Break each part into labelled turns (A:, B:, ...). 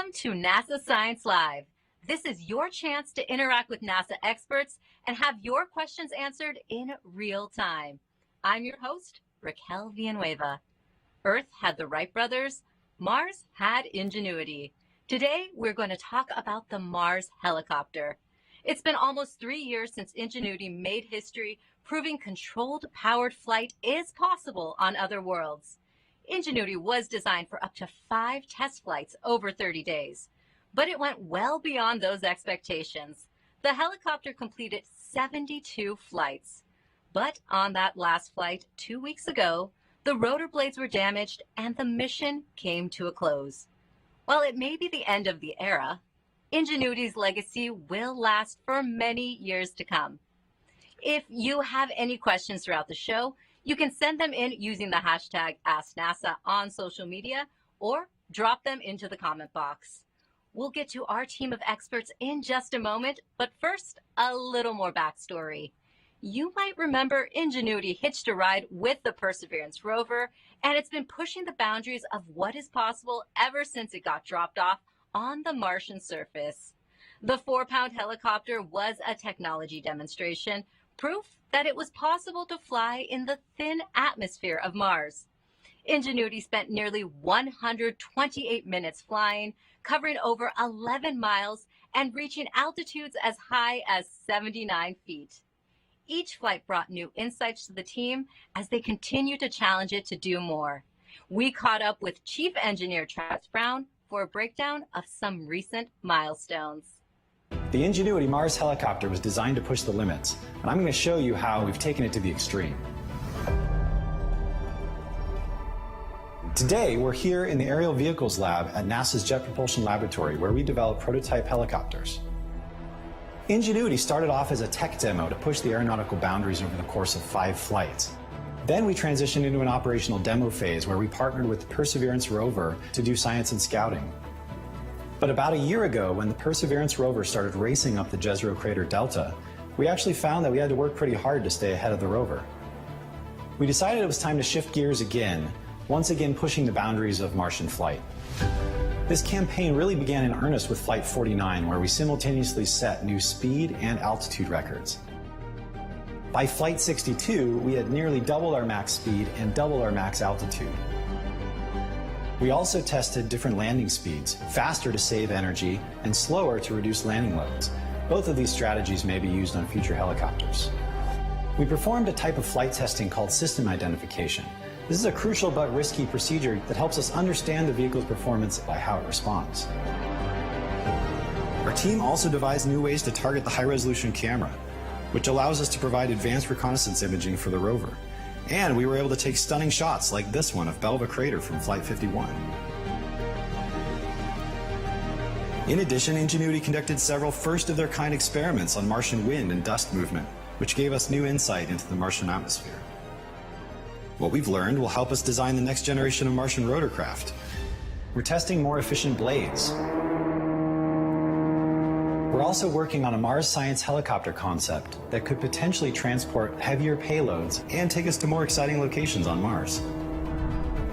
A: Welcome to NASA Science Live. This is your chance to interact with NASA experts and have your questions answered in real time. I'm your host, Raquel Villanueva. Earth had the Wright brothers, Mars had Ingenuity. Today, we're going to talk about the Mars Helicopter. It's been almost 3 years since Ingenuity made history, proving controlled, powered flight is possible on other worlds. Ingenuity was designed for up to 5 test flights over 30 days, but it went well beyond those expectations. The helicopter completed 72 flights. But on that last flight 2 weeks ago, the rotor blades were damaged and the mission came to a close. While it may be the end of the era, Ingenuity's legacy will last for many years to come. If you have any questions throughout the show, you can send them in using the hashtag AskNASA on social media or drop them into the comment box. We'll get to our team of experts in just a moment, but first, a little more backstory. You might remember Ingenuity hitched a ride with the Perseverance rover, and it's been pushing the boundaries of what is possible ever since it got dropped off on the Martian surface. The 4-pound helicopter was a technology demonstration, proof that it was possible to fly in the thin atmosphere of Mars. Ingenuity spent nearly 128 minutes flying, covering over 11 miles and reaching altitudes as high as 79 feet. Each flight brought new insights to the team as they continue to challenge it to do more. We caught up with Chief Engineer Travis Brown for a breakdown of some recent milestones.
B: The Ingenuity Mars Helicopter was designed to push the limits, and I'm going to show you how we've taken it to the extreme. Today, we're here in the Aerial Vehicles Lab at NASA's Jet Propulsion Laboratory, where we develop prototype helicopters. Ingenuity started off as a tech demo to push the aeronautical boundaries over the course of 5 flights. Then we transitioned into an operational demo phase where we partnered with the Perseverance rover to do science and scouting. But about a year ago, when the Perseverance rover started racing up the Jezero Crater Delta, we actually found that we had to work pretty hard to stay ahead of the rover. We decided it was time to shift gears again, once again pushing the boundaries of Martian flight. This campaign really began in earnest with Flight 49, where we simultaneously set new speed and altitude records. By Flight 62, we had nearly doubled our max speed and doubled our max altitude. We also tested different landing speeds, faster to save energy and slower to reduce landing loads. Both of these strategies may be used on future helicopters. We performed a type of flight testing called system identification. This is a crucial but risky procedure that helps us understand the vehicle's performance by how it responds. Our team also devised new ways to target the high-resolution camera, which allows us to provide advanced reconnaissance imaging for the rover. And we were able to take stunning shots like this one of Belva Crater from Flight 51. In addition, Ingenuity conducted several first-of-their-kind experiments on Martian wind and dust movement, which gave us new insight into the Martian atmosphere. What we've learned will help us design the next generation of Martian rotorcraft. We're testing more efficient blades. We're also working on a Mars science helicopter concept that could potentially transport heavier payloads and take us to more exciting locations on Mars.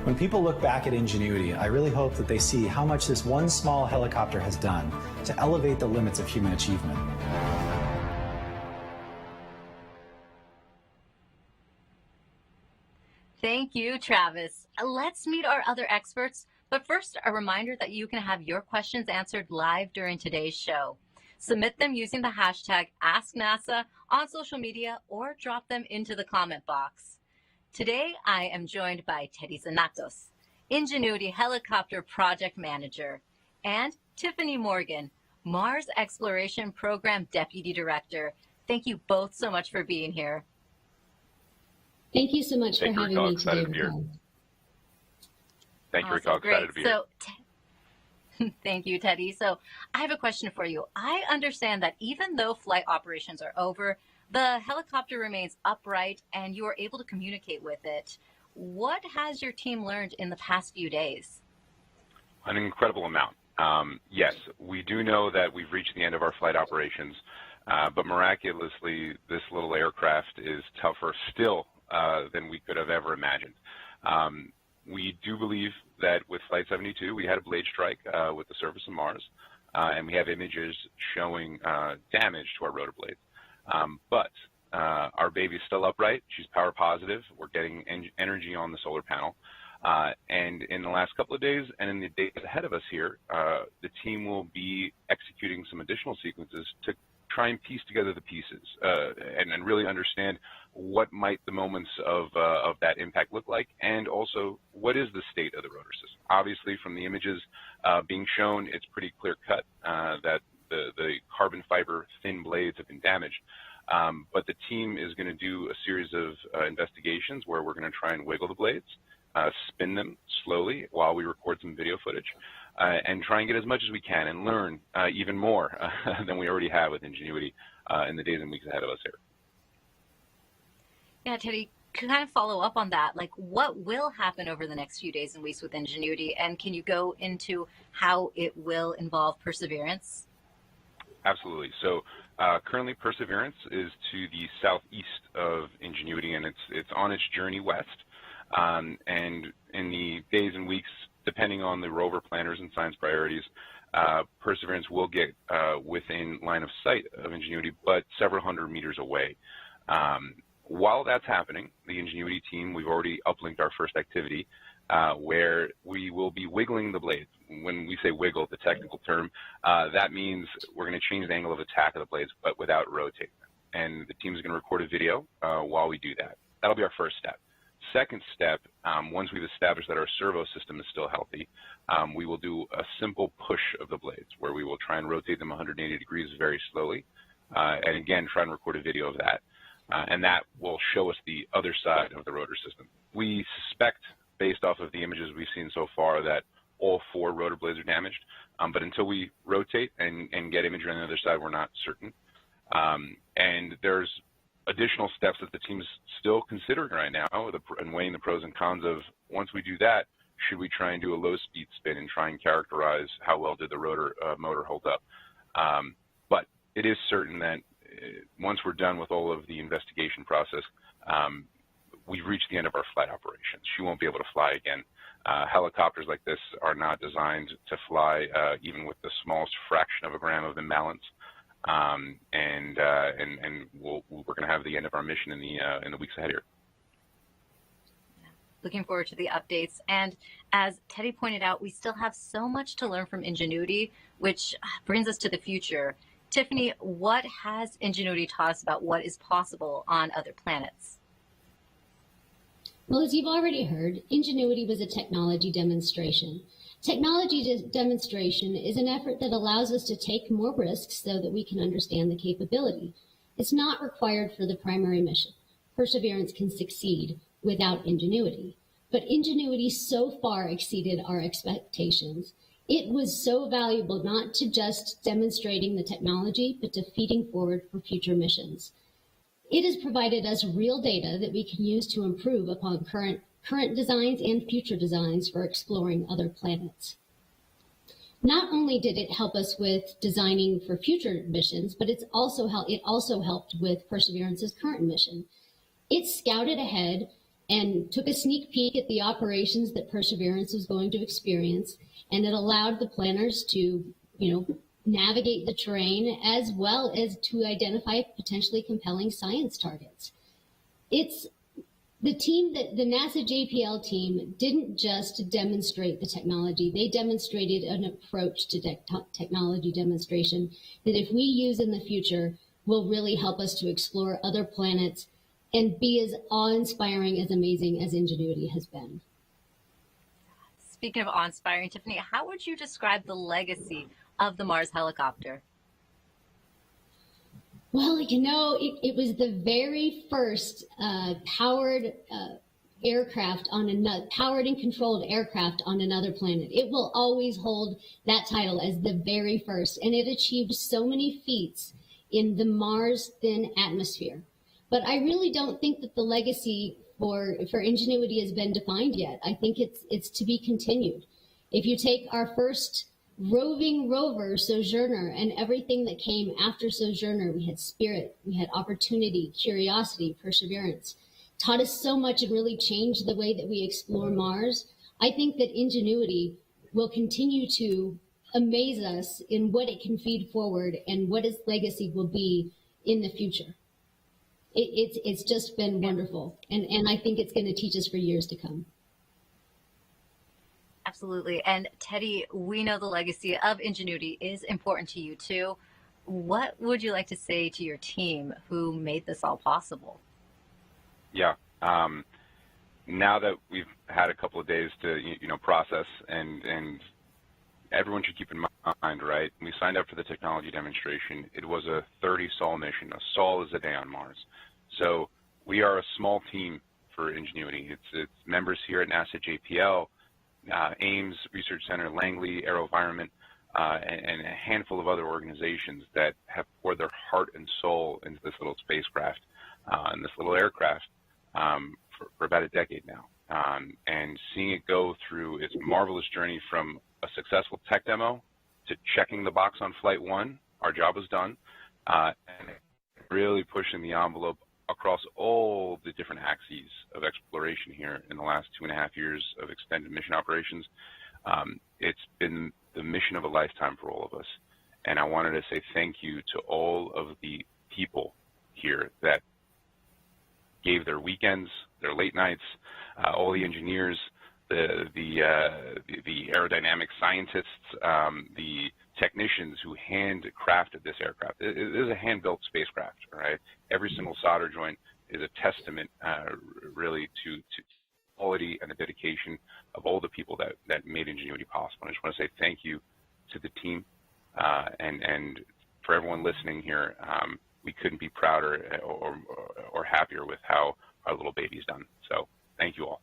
B: When people look back at Ingenuity, I really hope that they see how much this one small helicopter has done to elevate the limits of human achievement.
A: Thank you, Travis. Let's meet our other experts, but first, a reminder that you can have your questions answered live during today's show. Submit them using the hashtag AskNASA on social media or drop them into the comment box. Today, I am joined by Teddy Tzanetos, Ingenuity Helicopter Project Manager, and Tiffany Morgan, Mars Exploration Program Deputy Director. Thank you both so much for being here.
C: Thank you so much for having me today.
D: Thank you, Raquel. Excited to be here.
A: Thank you, Teddy. So I have a question for you. I understand that even though flight operations are over, the helicopter remains upright and you are able to communicate with it. What has your team learned in the past few days?
D: An incredible amount. Yes, we do know that we've reached the end of our flight operations, but miraculously, this little aircraft is tougher still than we could have ever imagined. We do believe that with Flight 72, we had a blade strike with the surface of Mars, and we have images showing damage to our rotor blades. But our baby is still upright. She's power positive. We're getting energy on the solar panel. And in the last couple of days and in the days ahead of us here, the team will be executing some additional sequences to try and piece together the pieces and really understand what might the moments of that impact look like, and also what is the state of the rotor system. Obviously, from the images being shown, it's pretty clear cut that the carbon fiber thin blades have been damaged. But the team is going to do a series of investigations where we're going to try and wiggle the blades, spin them slowly while we record some video footage, and try and get as much as we can and learn even more than we already have with Ingenuity in the days and weeks ahead of us here.
A: Yeah, Teddy, can kind of follow up on that. Like, what will happen over the next few days and weeks with Ingenuity, and can you go into how it will involve Perseverance?
D: Absolutely. So currently Perseverance is to the southeast of Ingenuity, and it's on its journey west. And in the days and weeks, depending on the rover planners and science priorities, Perseverance will get within line of sight of Ingenuity, but several hundred meters away. While that's happening, the Ingenuity team, we've already uplinked our first activity where we will be wiggling the blades. When we say wiggle, the technical term, that means we're going to change the angle of attack of the blades, but without rotating them. And the team is going to record a video while we do that. That'll be our first step. Second step, once we've established that our servo system is still healthy, we will do a simple push of the blades where we will try and rotate them 180 degrees very slowly, and again, try and record a video of that. And that will show us the other side of the rotor system. We suspect, based off of the images we've seen so far, that all 4 rotor blades are damaged, but until we rotate and get imagery on the other side, we're not certain. And there's additional steps that the team is still considering right now and weighing the pros and cons of, once we do that, should we try and do a low-speed spin and try and characterize how well did the rotor motor hold up. But it is certain that once we're done with all of the investigation process, we've reached the end of our flight operations. She won't be able to fly again. Helicopters like this are not designed to fly even with the smallest fraction of a gram of imbalance. And we're going to have the end of our mission in the weeks ahead here.
A: Looking forward to the updates. And as Teddy pointed out, we still have so much to learn from Ingenuity, which brings us to the future. Tiffany, what has Ingenuity taught us about what is possible on other planets?
C: Well, as you've already heard, Ingenuity was a technology demonstration. Technology demonstration is an effort that allows us to take more risks so that we can understand the capability. It's not required for the primary mission. Perseverance can succeed without Ingenuity. But Ingenuity so far exceeded our expectations. It was so valuable not to just demonstrating the technology, but to feeding forward for future missions. It has provided us real data that we can use to improve upon current designs and future designs for exploring other planets. Not only did it help us with designing for future missions, but it also helped with Perseverance's current mission. It scouted ahead and took a sneak peek at the operations that Perseverance was going to experience, and it allowed the planners to, navigate the terrain as well as to identify potentially compelling science targets. The NASA JPL team didn't just demonstrate the technology, they demonstrated an approach to technology demonstration that, if we use in the future, will really help us to explore other planets and be as awe-inspiring, as amazing as Ingenuity has been.
A: Speaking of awe-inspiring, Tiffany, how would you describe the legacy of the Mars helicopter?
C: Well, it was the very first powered aircraft powered and controlled aircraft on another planet. It will always hold that title as the very first, and it achieved so many feats in the Mars thin atmosphere. But I really don't think that the legacy for Ingenuity has been defined yet. I think it's to be continued. If you take our first roving rover, Sojourner, and everything that came after Sojourner, we had Spirit, we had Opportunity, Curiosity, Perseverance, taught us so much and really changed the way that we explore Mars. I think that Ingenuity will continue to amaze us in what it can feed forward and what its legacy will be in the future. It's just been wonderful, and I think it's going to teach us for years to come.
A: Absolutely. And Teddy, we know the legacy of Ingenuity is important to you too. What would you like to say to your team who made this all possible?
D: Yeah. Now that we've had a couple of days to process, and everyone should keep in mind, right? We signed up for the technology demonstration. It was a 30-sol mission. A sol is a day on Mars. So we are a small team for Ingenuity. It's members here at NASA JPL, Ames Research Center, Langley, AeroVironment, and a handful of other organizations that have poured their heart and soul into this little spacecraft and this little aircraft for about a decade now. And seeing it go through its marvelous journey from a successful tech demo to checking the box on Flight 1, our job was done, and really pushing the envelope across all the different axes of exploration here in the last 2.5 years of extended mission operations. It's been the mission of a lifetime for all of us. And I wanted to say thank you to all of the people here that gave their weekends, their late nights, all the engineers, the aerodynamic scientists, the technicians who handcrafted this aircraft. It is a hand-built spacecraft, right? Every single solder joint is a testament, really, to quality and the dedication of all the people that made Ingenuity possible. I just want to say thank you to the team, and for everyone listening here. We couldn't be prouder or happier with how our little baby's done. So thank you all.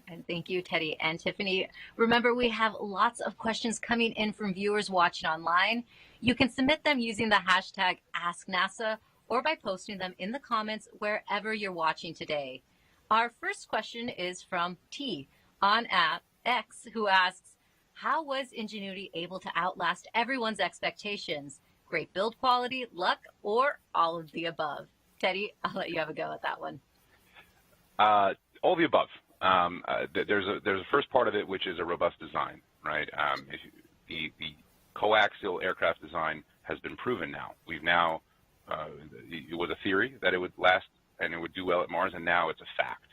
A: And thank you, Teddy and Tiffany. Remember, we have lots of questions coming in from viewers watching online. You can submit them using the hashtag AskNASA or by posting them in the comments wherever you're watching today. Our first question is from T on X, who asks, how was Ingenuity able to outlast everyone's expectations? Great build quality, luck, or all of the above? Teddy, I'll let you have a go at that one.
D: All the above. There's a first part of it, which is a robust design, right? The coaxial aircraft design has been proven now. We've now, it was a theory that it would last and it would do well at Mars, and now it's a fact.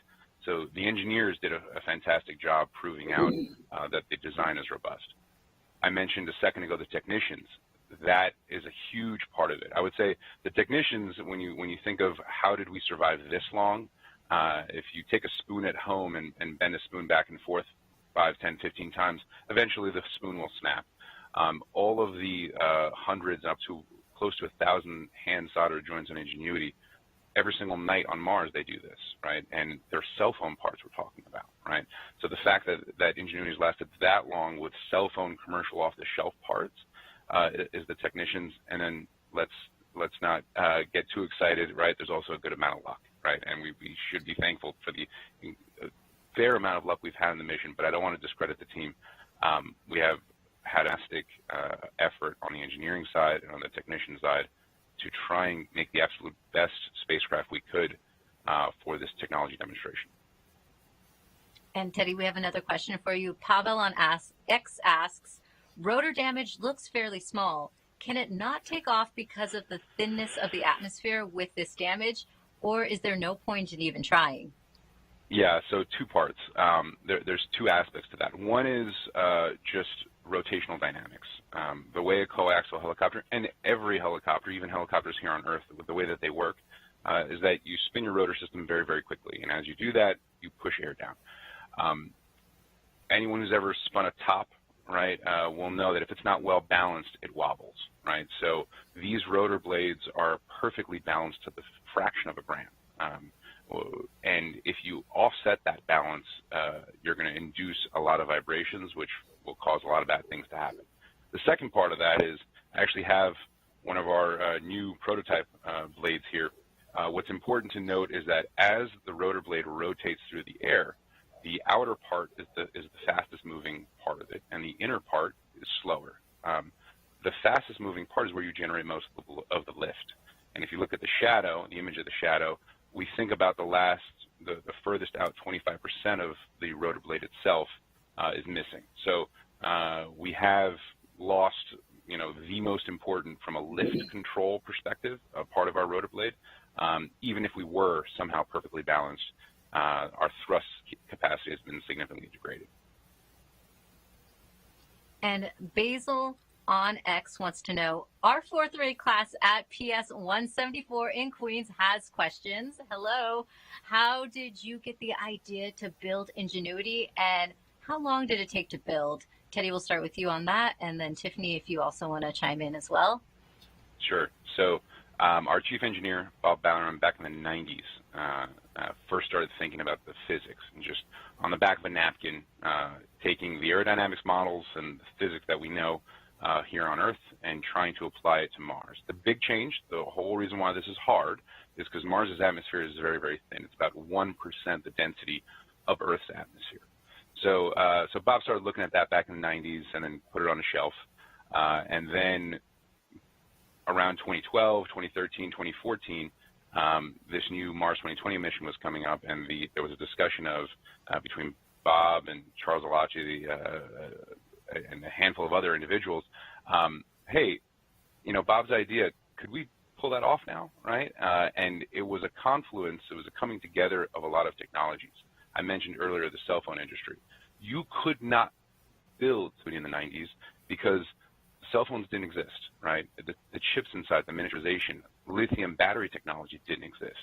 D: So the engineers did a fantastic job proving out that the design is robust. I mentioned a second ago the technicians. That is a huge part of it. I would say the technicians, when you think of how did we survive this long, if you take a spoon at home and bend a spoon back and forth 5, 10, 15 times, eventually the spoon will snap. All of the hundreds up to close to 1,000 hand solder joints on Ingenuity, every single night on Mars they do this, right? And they're cell phone parts we're talking about, right? So the fact that Ingenuity has lasted that long with cell phone commercial off-the-shelf parts is the technicians. And then let's not get too excited, right? There's also a good amount of luck, right? And we should be thankful for the fair amount of luck we've had in the mission, but I don't want to discredit the team. We have had a fantastic effort on the engineering side and on the technician side to try and make the absolute best spacecraft we could for this technology demonstration.
A: And Teddy, we have another question for you. Pavel on X asks, rotor damage looks fairly small. Can it not take off because of the thinness of the atmosphere with this damage, or is there no point in even trying?
D: Yeah, so two parts. There's two aspects to that. One is just rotational dynamics. The way a coaxial helicopter, and every helicopter, even helicopters here on Earth, with the way that they work, is that you spin your rotor system very, very quickly. And as you do that, you push air down. Anyone who's ever spun a top, right, will know that if it's not well balanced, it wobbles, right? So these rotor blades are perfectly balanced to the fraction of a gram. And if you offset that balance, you're going to induce a lot of vibrations, which will cause a lot of bad things to happen. The second part of that is I actually have one of our new prototype blades here. What's important to note is that as the rotor blade rotates through the air, the outer part is the fastest moving part of it, and the inner part is slower. The fastest moving part is where you generate most of the lift. And if you look at the shadow, the image of the shadow, we think about the last the furthest out 25% of the rotor blade itself is missing. So we have lost, the most important from a lift control perspective, part of our rotor blade. Even if we were somehow perfectly balanced, our thrust capacity has been significantly degraded.
A: And Basil on X wants to know, our fourth grade class at PS 174 in Queens has questions. Hello. How did you get the idea to build Ingenuity, and how long did it take to build? Teddy, we'll start with you on that, and then Tiffany, if you also want to chime in as well.
D: Sure. So our chief engineer, Bob Balleron, back in the 90s, first started thinking about the physics, and just on the back of a napkin, taking the aerodynamics models and the physics that we know here on Earth and trying to apply it to Mars. The big change, the whole reason why this is hard, is because Mars's atmosphere is very, very thin. It's about 1% the density of Earth's atmosphere. So Bob started looking at that back in the 90s and then put it on a shelf. And then around 2012, 2013, 2014, this new Mars 2020 mission was coming up, and there was a discussion of between Bob and Charles Alachi and a handful of other individuals, hey, Bob's idea, could we pull that off now, right? And it was a confluence, it was a coming together of a lot of technologies. I mentioned earlier the cell phone industry. You could not build in the 90s because cell phones didn't exist, right? The chips inside, the miniaturization, lithium battery technology didn't exist.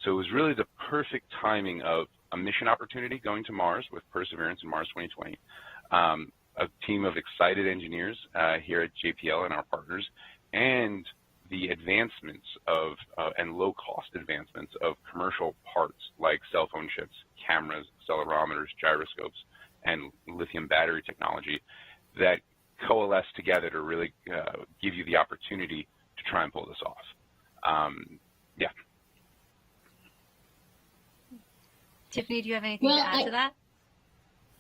D: So it was really the perfect timing of a mission opportunity going to Mars with Perseverance and Mars 2020, a team of excited engineers here at JPL and our partners, and the advancements of and low-cost advancements of commercial parts like cell phone chips, cameras, accelerometers, gyroscopes, and lithium battery technology that coalesce together to really give you the opportunity to try and pull this off. Yeah.
A: Tiffany, do you have anything to add to that?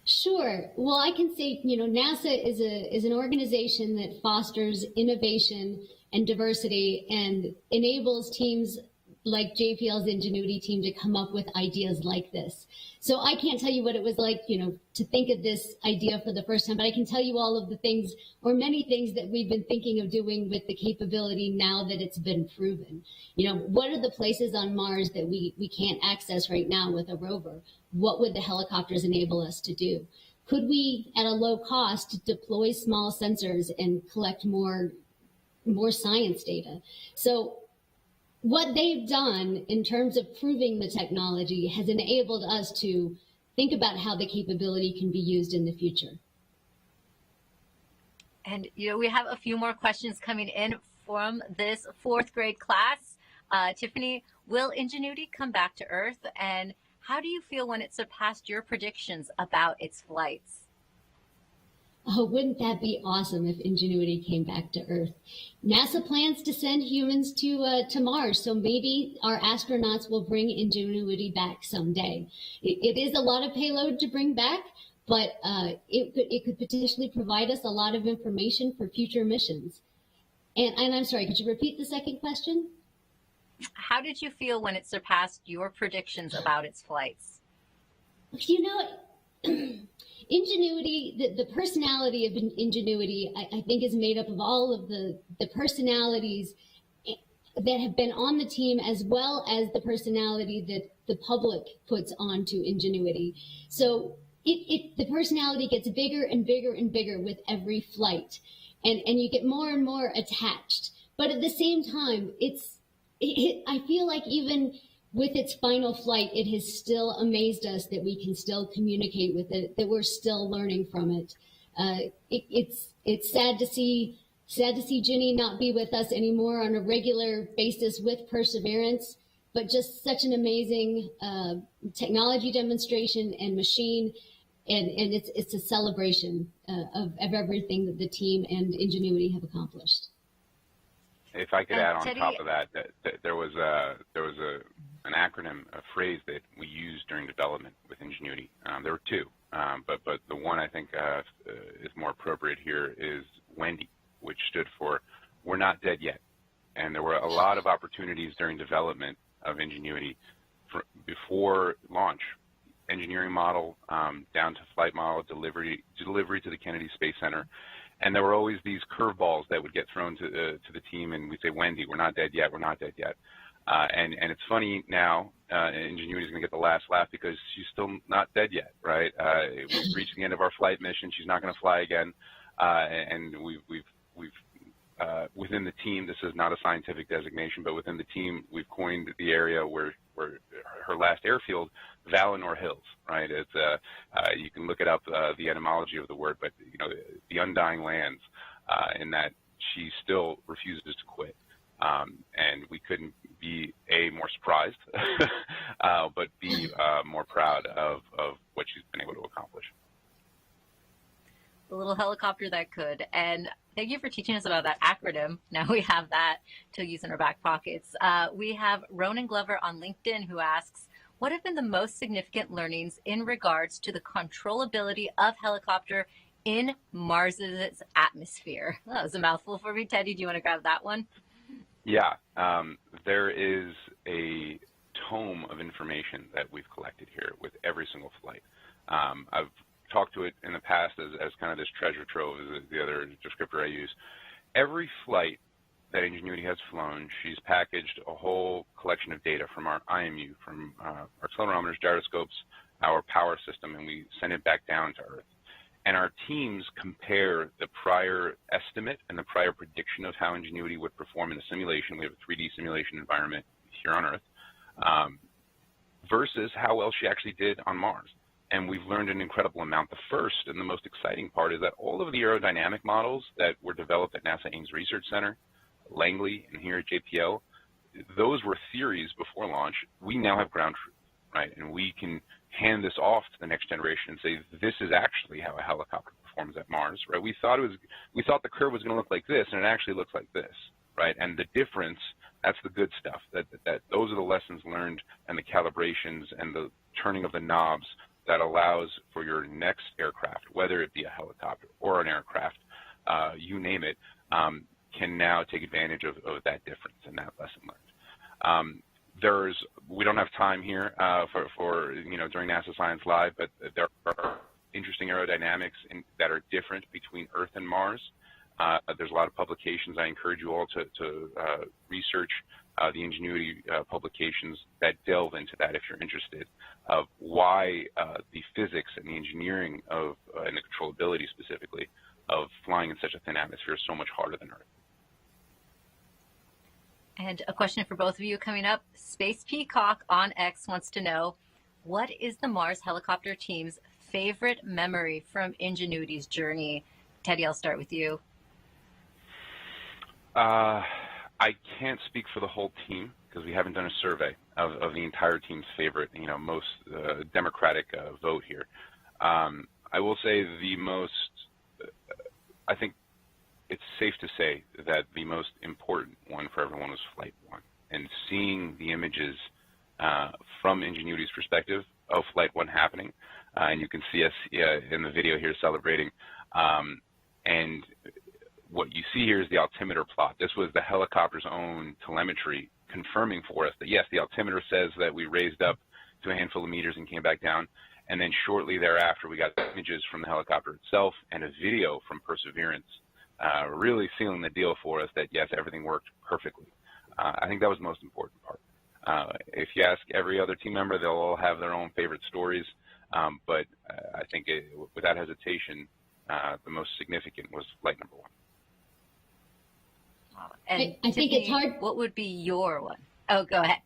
C: Sure. Well, I can say, NASA is an organization that fosters innovation and diversity and enables teams like JPL's Ingenuity team to come up with ideas like this. So I can't tell you what it was like, to think of this idea for the first time, but I can tell you all of the things, or many things, that we've been thinking of doing with the capability now that it's been proven. What are the places on Mars that we can't access right now with a rover? What would the helicopters enable us to do? Could we, at a low cost, deploy small sensors and collect more science data? So what they've done in terms of proving the technology has enabled us to think about how the capability can be used in the future.
A: And we have a few more questions coming in from this fourth grade class. Tiffany, will Ingenuity come back to Earth, and how do you feel when it surpassed your predictions about its flights?
C: Oh, wouldn't that be awesome if Ingenuity came back to Earth? NASA plans to send humans to Mars, so maybe our astronauts will bring Ingenuity back someday. It is a lot of payload to bring back, but it could potentially provide us a lot of information for future missions. And I'm sorry, could you repeat the second question?
A: How did you feel when it surpassed your predictions about its flights? Ingenuity, the personality of Ingenuity, I think, is made up of all of the personalities that have been on the team, as well as the personality that the public puts onto Ingenuity. So the personality gets bigger and bigger and bigger with every flight, and you get more and more attached. But at the same time, I feel like even with its final flight, it has still amazed us that we can still communicate with it, that we're still learning from it. It's sad to see Ginny not be with us anymore on a regular basis with Perseverance, but just such an amazing technology demonstration and machine, and it's a celebration of everything that the team and Ingenuity have accomplished.
D: If I could add on top of that, there was an acronym, a phrase that we used during development with Ingenuity. There were two, but the one I think is more appropriate here is Wendy, which stood for "We're not dead yet." And there were a lot of opportunities during development of Ingenuity before launch, engineering model down to flight model, delivery to the Kennedy Space Center. And there were always these curveballs that would get thrown to the team, and we'd say, Wendy, we're not dead yet, we're not dead yet. And it's funny now, Ingenuity is going to get the last laugh because she's still not dead yet, right? We've reached the end of our flight mission. She's not going to fly again. And we've within the team, this is not a scientific designation, but within the team, we've coined the area where her last airfield, Valinor Hills, right? It's you can look it up, the etymology of the word, but you know, the undying lands, in that she still refuses to quit. And we couldn't be more surprised, but B, more proud of what she's been able to accomplish.
A: The little helicopter that could. And thank you for teaching us about that acronym. Now we have that to use in our back pockets. We have Ronan Glover on LinkedIn who asks, what have been the most significant learnings in regards to the controllability of helicopter in Mars's atmosphere? That was a mouthful for me. Teddy, do you want to grab that one?
D: Yeah, there is a tome of information that we've collected here with every single flight. I've talked to it in the past as kind of this treasure trove, is the other descriptor I use. Every flight that Ingenuity has flown, she's packaged a whole collection of data from our IMU, from our accelerometers, gyroscopes, our power system, and we send it back down to Earth. And our teams compare the prior estimate and the prior prediction of how Ingenuity would perform in a simulation. We have a 3D simulation environment here on Earth, versus how well she actually did on Mars. And we've learned an incredible amount. The first and the most exciting part is that all of the aerodynamic models that were developed at NASA Ames Research Center, Langley, and here at JPL, those were theories before launch. We now have ground truth, right? And we can hand this off to the next generation and say, this is actually how a helicopter performs at Mars, right? We thought the curve was going to look like this, and it actually looks like this, right? And the difference, that's the good stuff. That those are the lessons learned and the calibrations and the turning of the knobs that allows for your next aircraft, whether it be a helicopter or an aircraft, you name it, can now take advantage of that difference and that lesson learned. We don't have time here for during NASA Science Live, but there are interesting aerodynamics that are different between Earth and Mars. There's a lot of publications. I encourage you all to research the Ingenuity publications that delve into that if you're interested, of why the physics and the engineering of and the controllability specifically of flying in such a thin atmosphere is so much harder than Earth.
A: And a question for both of you coming up. Space Peacock on X wants to know, what is the Mars helicopter team's favorite memory from Ingenuity's journey? Teddy, I'll start with you.
D: I can't speak for the whole team because we haven't done a survey of the entire team's favorite, most democratic vote here. I will say I think it's safe to say that the most important one for everyone was Flight 1. And seeing the images from Ingenuity's perspective of Flight 1 happening, and you can see us in the video here celebrating, and what you see here is the altimeter plot. This was the helicopter's own telemetry confirming for us that, yes, the altimeter says that we raised up to a handful of meters and came back down. And then shortly thereafter, we got images from the helicopter itself and a video from Perseverance, really sealing the deal for us that, yes, everything worked perfectly. I think that was the most important part. If you ask every other team member, they'll all have their own favorite stories. But I think without hesitation, the most significant was flight number 1.
A: And
C: I think it's hard.
A: What would be your one? Oh, go ahead.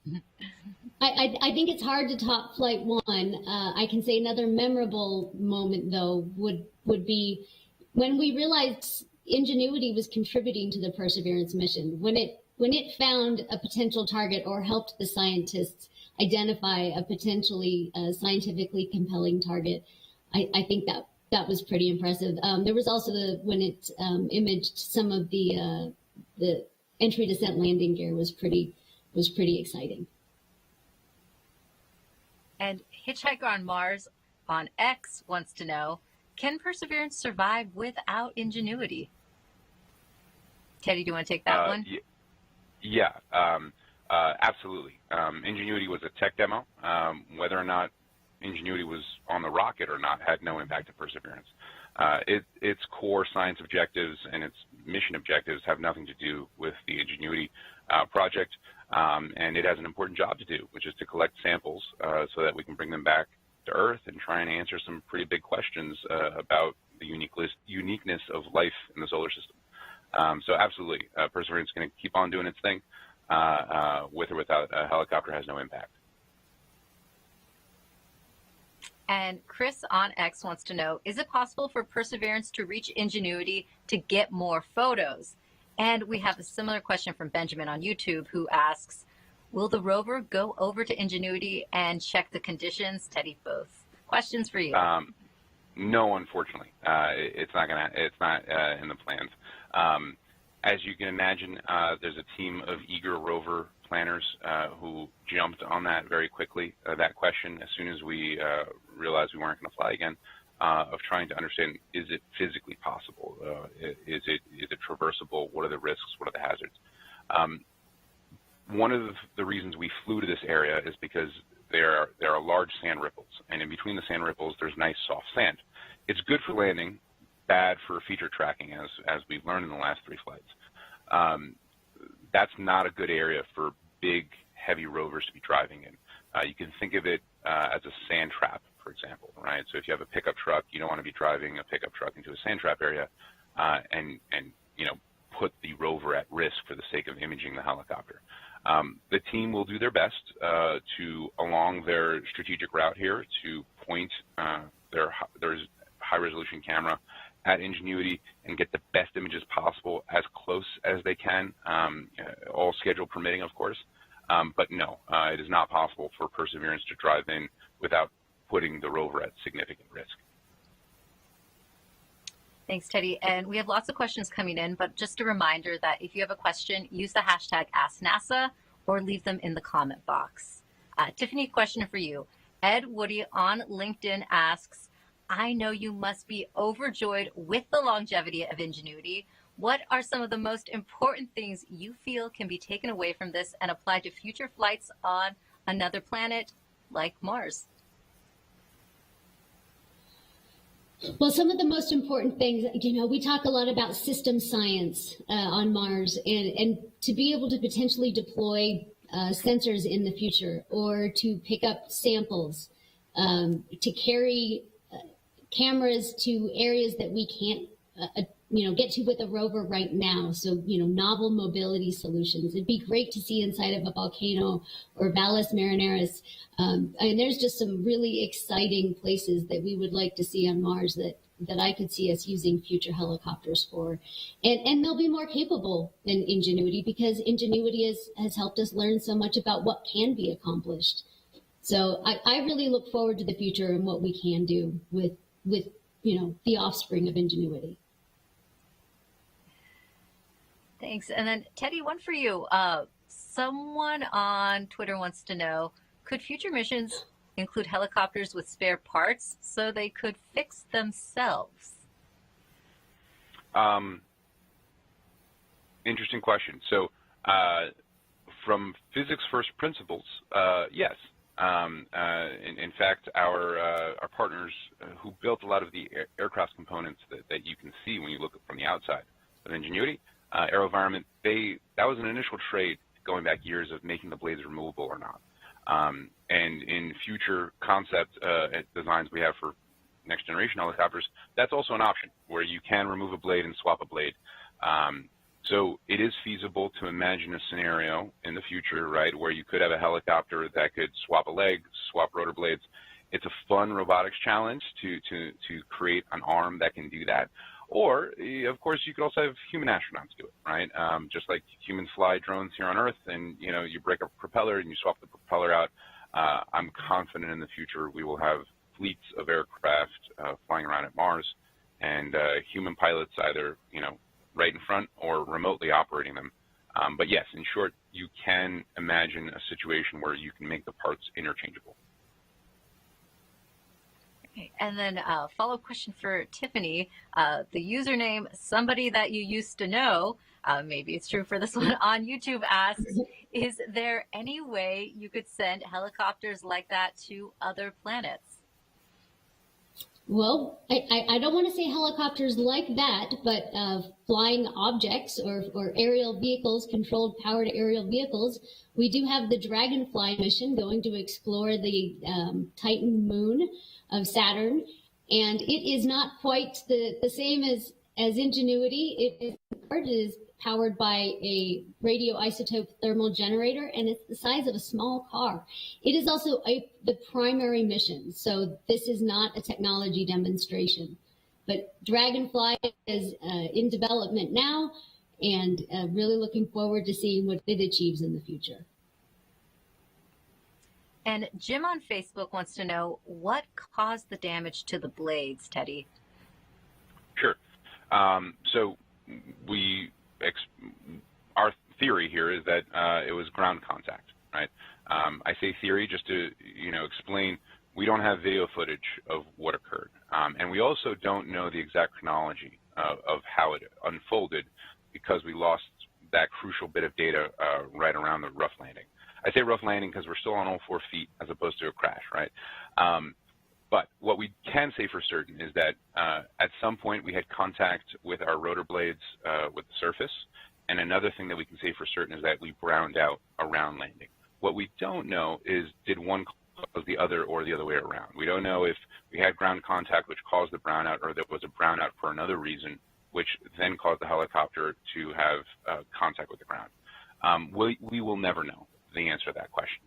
C: I think it's hard to top Flight 1. I can say another memorable moment, though, would be when we realized Ingenuity was contributing to the Perseverance mission. When it found a potential target or helped the scientists identify a potentially scientifically compelling target, I think that was pretty impressive. There was also when it imaged some of the entry, descent, landing gear was pretty exciting.
A: And Hitchhiker on Mars on X wants to know, can Perseverance survive without Ingenuity? Teddy, do you want to take that one?
D: Yeah. Absolutely. Ingenuity was a tech demo. Whether or not Ingenuity was on the rocket or not had no impact on Perseverance. Its core science objectives and its mission objectives have nothing to do with the Ingenuity project, and it has an important job to do, which is to collect samples so that we can bring them back to Earth and try and answer some pretty big questions about the uniqueness of life in the solar system. So absolutely, Perseverance is going to keep on doing its thing. With or without a helicopter has no impact.
A: And Chris on X wants to know, is it possible for Perseverance to reach Ingenuity to get more photos? And we have a similar question from Benjamin on YouTube, who asks, will the rover go over to Ingenuity and check the conditions? Teddy, both questions for you.
D: No, unfortunately, it's not in the plans. As you can imagine, there's a team of eager rover planners who jumped on that very quickly, that question, as soon as we realized we weren't going to fly again, of trying to understand, is it physically possible? Is it traversable? What are the risks? What are the hazards? One of the reasons we flew to this area is because there are large sand ripples, and in between the sand ripples, there's nice soft sand. It's good for landing, bad for feature tracking, as we've learned in the last 3 flights. That's not a good area for big, heavy rovers to be driving in. You can think of it as a sand trap, for example, right? So if you have a pickup truck, you don't want to be driving a pickup truck into a sand trap area and put the rover at risk for the sake of imaging the helicopter. The team will do their best to, along their strategic route here, to point their high-resolution camera at Ingenuity and get the best images possible as close as they can, all schedule permitting, of course. But no, it is not possible for Perseverance to drive in without putting the rover at significant risk.
A: Thanks, Teddy. And we have lots of questions coming in, but just a reminder that if you have a question, use the hashtag AskNASA or leave them in the comment box. Tiffany, question for you. Ed Woody on LinkedIn asks, I know you must be overjoyed with the longevity of Ingenuity. What are some of the most important things you feel can be taken away from this and applied to future flights on another planet like Mars?
C: Well, some of the most important things, we talk a lot about system science on Mars, and to be able to potentially deploy sensors in the future, or to pick up samples, to carry cameras to areas that we can't, get to with a rover right now. So, novel mobility solutions. It'd be great to see inside of a volcano or Valles Marineris. And there's just some really exciting places that we would like to see on Mars that I could see us using future helicopters for. And they'll be more capable than Ingenuity, because Ingenuity has helped us learn so much about what can be accomplished. So I really look forward to the future and what we can do with the offspring of Ingenuity.
A: Thanks. And then, Teddy, one for you. Someone on Twitter wants to know, could future missions include helicopters with spare parts so they could fix themselves?
D: Interesting question. So from physics first principles, yes. In fact, our partners who built a lot of the aircraft components that you can see when you look from the outside of Ingenuity, AeroVironment, that was an initial trade going back years of making the blades removable or not. And in future concept designs we have for next generation helicopters, that's also an option where you can remove a blade and swap a blade. So it is feasible to imagine a scenario in the future, right, where you could have a helicopter that could swap a leg, swap rotor blades. It's a fun robotics challenge to create an arm that can do that. Or, of course, you could also have human astronauts do it, right? Just like humans fly drones here on Earth, and you break a propeller and you swap the propeller out. I'm confident in the future we will have fleets of aircraft flying around at Mars, and human pilots either right in front or remotely operating them. But yes, in short, you can imagine a situation where you can make the parts interchangeable.
A: And then a follow-up question for Tiffany. The username, somebody that you used to know, maybe it's true for this one on YouTube, asks, is there any way you could send helicopters like that to other planets?
C: Well, I don't want to say helicopters like that, but flying objects or aerial vehicles, controlled powered aerial vehicles. We do have the Dragonfly mission going to explore the Titan moon of Saturn. And it is not quite the same as Ingenuity. It is powered by a radioisotope thermal generator, and it's the size of a small car. It is also the primary mission, so this is not a technology demonstration. But Dragonfly is in development now, and really looking forward to seeing what it achieves in the future.
A: And Jim on Facebook wants to know, what caused the damage to the blades, Teddy?
D: Sure. So our theory here is that it was ground contact, right? I say theory just to explain. We don't have video footage of what occurred, and we also don't know the exact chronology of how it unfolded, because we lost that crucial bit of data right around the rough landing. I say rough landing because we're still on all 4 feet as opposed to a crash, right? But what we can say for certain is that at some point we had contact with our rotor blades with the surface. And another thing that we can say for certain is that we browned out around landing. What we don't know is, did one cause the other or the other way around? We don't know if we had ground contact which caused the brownout, or there was a brownout for another reason which then caused the helicopter to have contact with the ground. We will never know the answer to that question.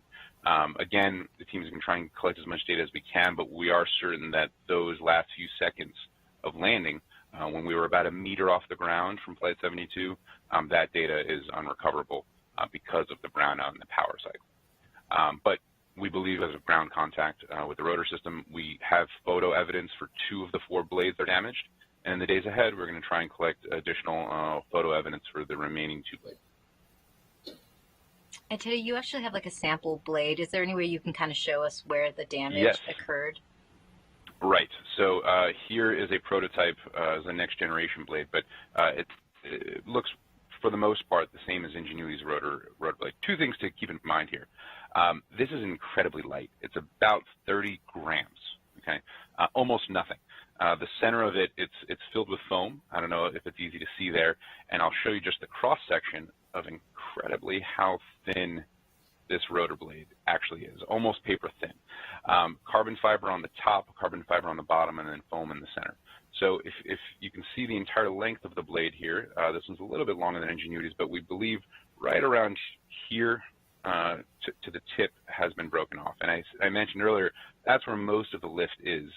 D: Again, the team is going to try and collect as much data as we can, but we are certain that those last few seconds of landing, when we were about a meter off the ground from Flight 72, that data is unrecoverable because of the brownout in the power cycle. But we believe, as of ground contact with the rotor system, we have photo evidence for 2 of the 4 blades that are damaged. And in the days ahead, we're going to try and collect additional photo evidence for the remaining 2 blades.
A: And Teddy, you actually have like a sample blade. Is there any way you can kind of show us where the damage occurred?
D: Right. So here is a prototype as a next generation blade, but it looks for the most part the same as Ingenuity's rotor blade. 2 things to keep in mind here. This is incredibly light. It's about 30 grams. Okay, almost nothing. The center of it, it's filled with foam. I don't know if it's easy to see there, and I'll show you just the cross section of incredibly how thin this rotor blade actually is, almost paper thin. Carbon fiber on the top, carbon fiber on the bottom, and then foam in the center. So if you can see the entire length of the blade here, this one's a little bit longer than Ingenuity's, but we believe right around here to the tip has been broken off. And I mentioned earlier, that's where most of the lift is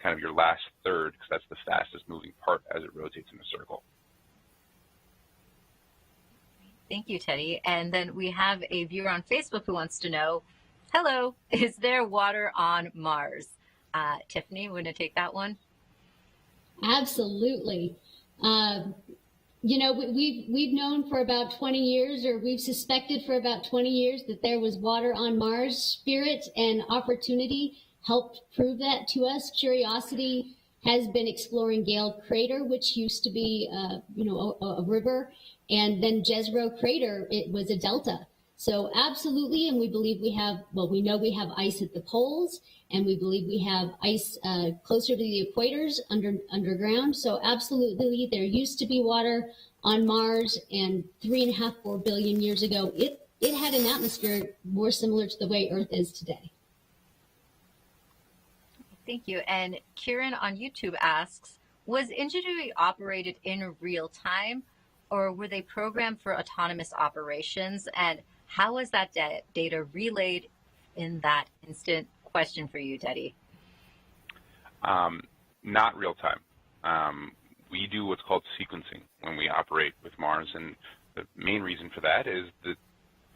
D: kind of your last third, because that's the fastest moving part as it rotates in a circle.
A: Thank you, Teddy. And then we have a viewer on Facebook who wants to know, hello, is there water on Mars? Tiffany, want to take that one?
C: Absolutely. We've known for about 20 years, or we've suspected for about 20 years, that there was water on Mars. Spirit and Opportunity helped prove that to us. Curiosity has been exploring Gale Crater, which used to be, a river, and then Jezero Crater, it was a delta. So absolutely, and we believe we know we have ice at the poles, and we believe we have ice closer to the equators underground. So absolutely, there used to be water on Mars, and 3.5–4 billion years ago, it had an atmosphere more similar to the way Earth is today.
A: Thank you. And Kieran on YouTube asks, was Ingenuity operated in real time, or were they programmed for autonomous operations? And how was that data relayed in that instant? Question for you, Teddy.
D: Not real time. We do what's called sequencing when we operate with Mars, and the main reason for that is the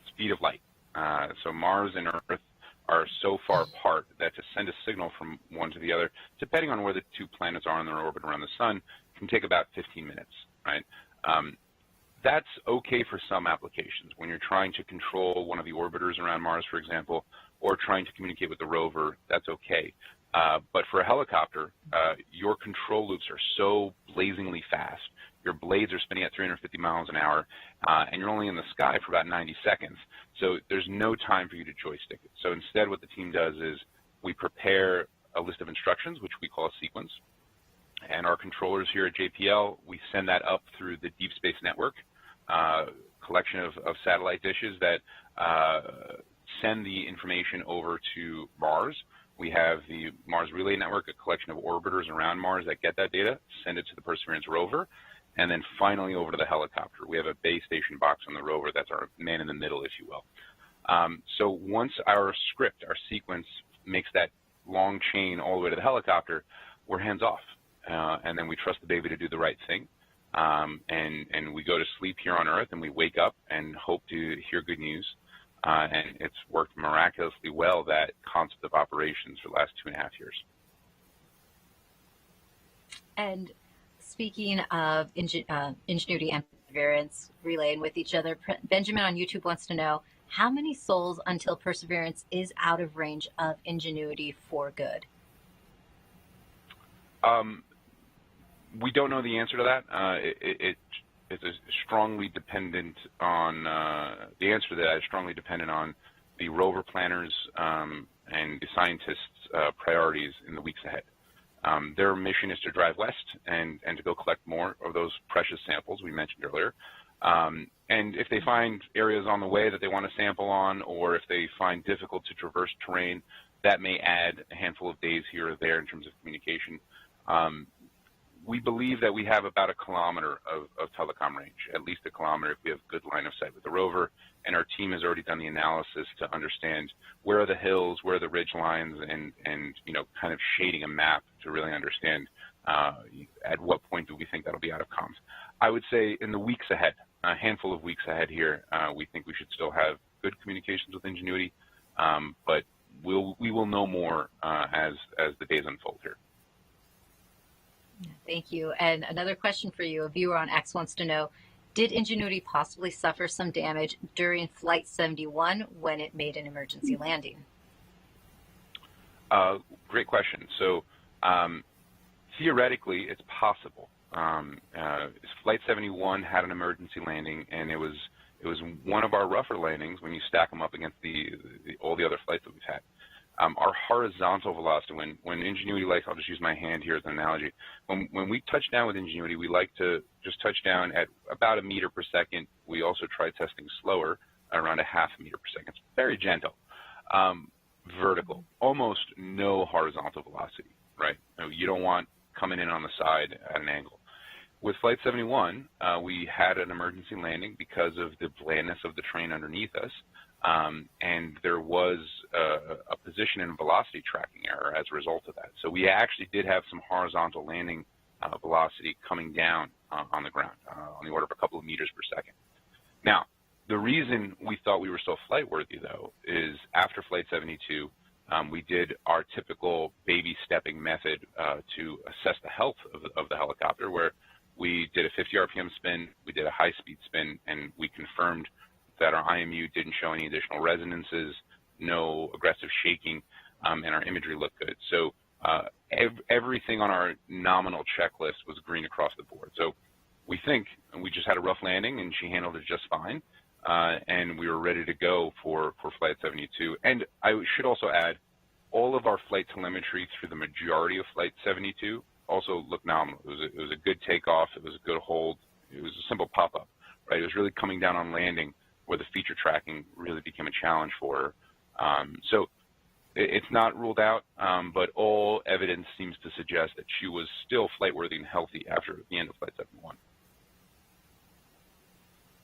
D: speed of light. So Mars and Earth are so far apart that to send a signal from one to the other, depending on where the 2 planets are in their orbit around the sun, can take about 15 minutes, right? That's okay for some applications. When you're trying to control one of the orbiters around Mars, for example, or trying to communicate with the rover, that's okay. But for a helicopter, your control loops are so blazingly fast. your blades are spinning at 350 miles an hour, and you're only in the sky for about 90 seconds. So there's no time for you to joystick it. So instead what the team does is we prepare a list of instructions, which we call a sequence. And our controllers here at JPL, we send that up through the Deep Space Network, collection of satellite dishes that send the information over to Mars. We have the Mars Relay Network, a collection of orbiters around Mars that get that data, send it to the Perseverance rover, and then finally over to the helicopter. We have a base station box on the rover that's our man in the middle, if you will. So once our script, our sequence, makes that long chain all the way to the helicopter, we're hands off. And then we trust the baby to do the right thing. And we go to sleep here on Earth, and we wake up and hope to hear good news. And it's worked miraculously well, that concept of operations, for the last 2.5 years.
A: And speaking of Ingenuity and Perseverance relaying with each other, Benjamin on YouTube wants to know, how many souls until Perseverance is out of range of Ingenuity for good?
D: We don't know the answer to that. It's strongly dependent on the answer to that is strongly dependent on the rover planners and the scientists' priorities in the weeks ahead. Their mission is to drive west and to go collect more of those precious samples we mentioned earlier. And if they find areas on the way that they want to sample on, or if they find difficult to traverse terrain, that may add a handful of days here or there in terms of communication. We believe that we have about 1 kilometer of telecom range, at least 1 kilometer if we have good line of sight with the rover, and our team has already done the analysis to understand where are the hills, where are the ridge lines, and kind of shading a map to really understand at what point do we think that'll be out of comms. I would say in the weeks ahead, a handful of weeks ahead here, we think we should still have good communications with Ingenuity, but we will know more as the days unfold here.
A: Thank you. And another question for you. A viewer on X wants to know, did Ingenuity possibly suffer some damage during Flight 71 when it made an emergency landing?
D: Great question. So theoretically, it's possible. Flight 71 had an emergency landing, and it was one of our rougher landings when you stack them up against all the other flights that we've had. Our horizontal velocity, when Ingenuity likes, I'll just use my hand here as an analogy, when we touch down with Ingenuity, we like to just touch down at about 1 meter per second. We also try testing slower, around 0.5 meter per second. It's very gentle. Vertical, almost no horizontal velocity, right? You don't want coming in on the side at an angle. With Flight 71, we had an emergency landing because of the blandness of the terrain underneath us. And there was a position and velocity tracking error as a result of that. So we actually did have some horizontal landing velocity coming down on the ground, on the order of a couple of meters per second. Now, the reason we thought we were still flight worthy, though, is after Flight 72, we did our typical baby stepping method to assess the health of the helicopter, where we did a 50 RPM spin, we did a high-speed spin, and we confirmed that our IMU didn't show any additional resonances, no aggressive shaking, and our imagery looked good. So everything on our nominal checklist was green across the board. So we think we just had a rough landing, and she handled it just fine, and we were ready to go for Flight 72. And I should also add, all of our flight telemetry through the majority of Flight 72 also looked nominal. It was a good takeoff. It was a good hold. It was a simple pop-up, right? It was really coming down on landing where the feature tracking really became a challenge for her. So it's not ruled out, but all evidence seems to suggest that she was still flight-worthy and healthy after the end of Flight 71.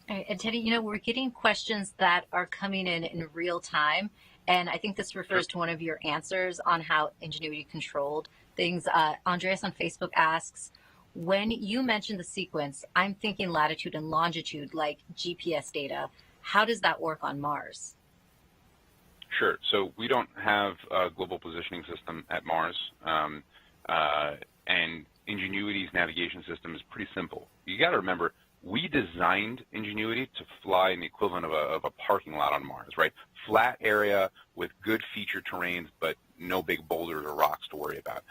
A: All right, and Teddy, we're getting questions that are coming in real time, and I think this refers to one of your answers on how Ingenuity controlled things. Andreas on Facebook asks, when you mentioned the sequence, I'm thinking latitude and longitude like GPS data. How does that work on Mars?
D: Sure. So we don't have a global positioning system at Mars, and Ingenuity's navigation system is pretty simple. You got to remember, we designed Ingenuity to fly in the equivalent of a parking lot on Mars, right? Flat area with good feature terrains, but no big boulders or rocks to worry about.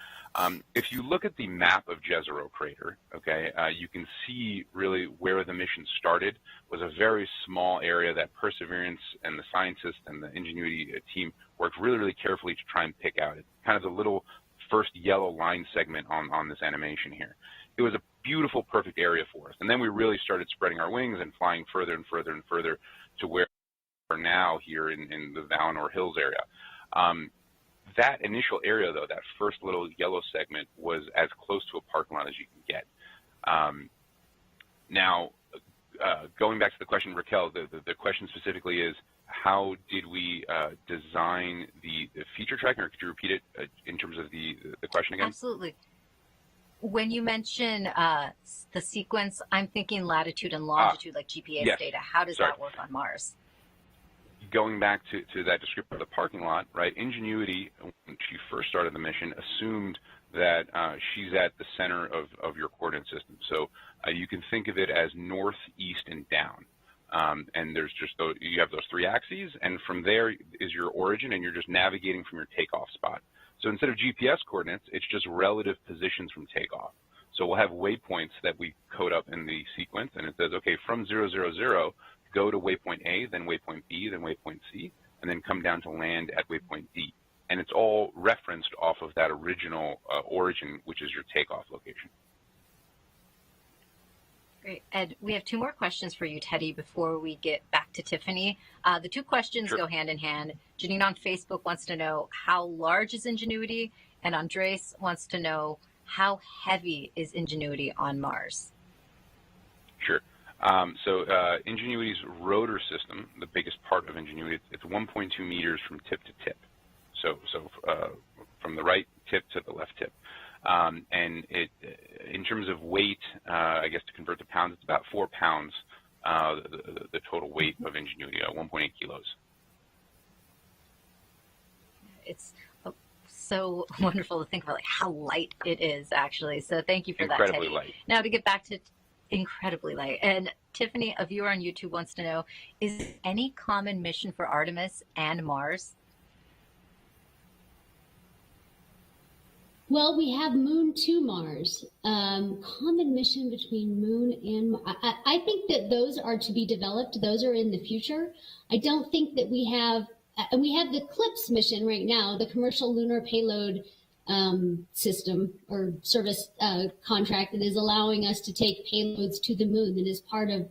D: If you look at the map of Jezero Crater, okay, you can see really where the mission started was a very small area that Perseverance and the scientists and the Ingenuity team worked really, really carefully to try and pick out. It's kind of the little first yellow line segment on this animation here. It was a beautiful, perfect area for us. And then we really started spreading our wings and flying further and further and further to where we are now here in the Valinor Hills area. That initial area, though, that first little yellow segment, was as close to a parking lot as you can get. Now, going back to the question, Raquel, the question specifically is, how did we design the feature tracking, or could you repeat it in terms of the question again?
A: Absolutely. When you mention the sequence, I'm thinking latitude and longitude, like GPS
D: yes.
A: data. How does that work on Mars?
D: Going back to that description of the parking lot, right? Ingenuity, when she first started the mission, assumed that she's at the center of your coordinate system. So you can think of it as north, east, and down. And there's just you have those three axes, and from there is your origin, and you're just navigating from your takeoff spot. So instead of GPS coordinates, it's just relative positions from takeoff. So we'll have waypoints that we code up in the sequence, and it says, okay, from 000, go to waypoint A, then waypoint B, then waypoint C, and then come down to land at waypoint D. And it's all referenced off of that original origin, which is your takeoff location.
A: Great. Ed, we have two more questions for you, Teddy, before we get back to Tiffany. The two questions go hand in hand. Janine on Facebook wants to know, how large is Ingenuity? And Andres wants to know, how heavy is Ingenuity on Mars?
D: Sure. So Ingenuity's rotor system, the biggest part of Ingenuity, it's 1.2 meters from tip to tip. So from the right tip to the left tip. And it, in terms of weight, I guess to convert to pounds, it's about 4 pounds, the total weight of Ingenuity, 1.8 kilos.
A: It's so wonderful to think about, like, how light it is, actually. So thank you for that, Teddy.
D: Incredibly light.
A: Now to get back to incredibly light. And Tiffany, a viewer on YouTube, wants to know, is there any common mission for Artemis and Mars?
C: Well, we have Moon to Mars. Common mission between Moon and Mars. I think that those are to be developed. Those are in the future. I don't think that we have the CLIPS mission right now, the Commercial Lunar Payload system or service contract that is allowing us to take payloads to the moon, that is part of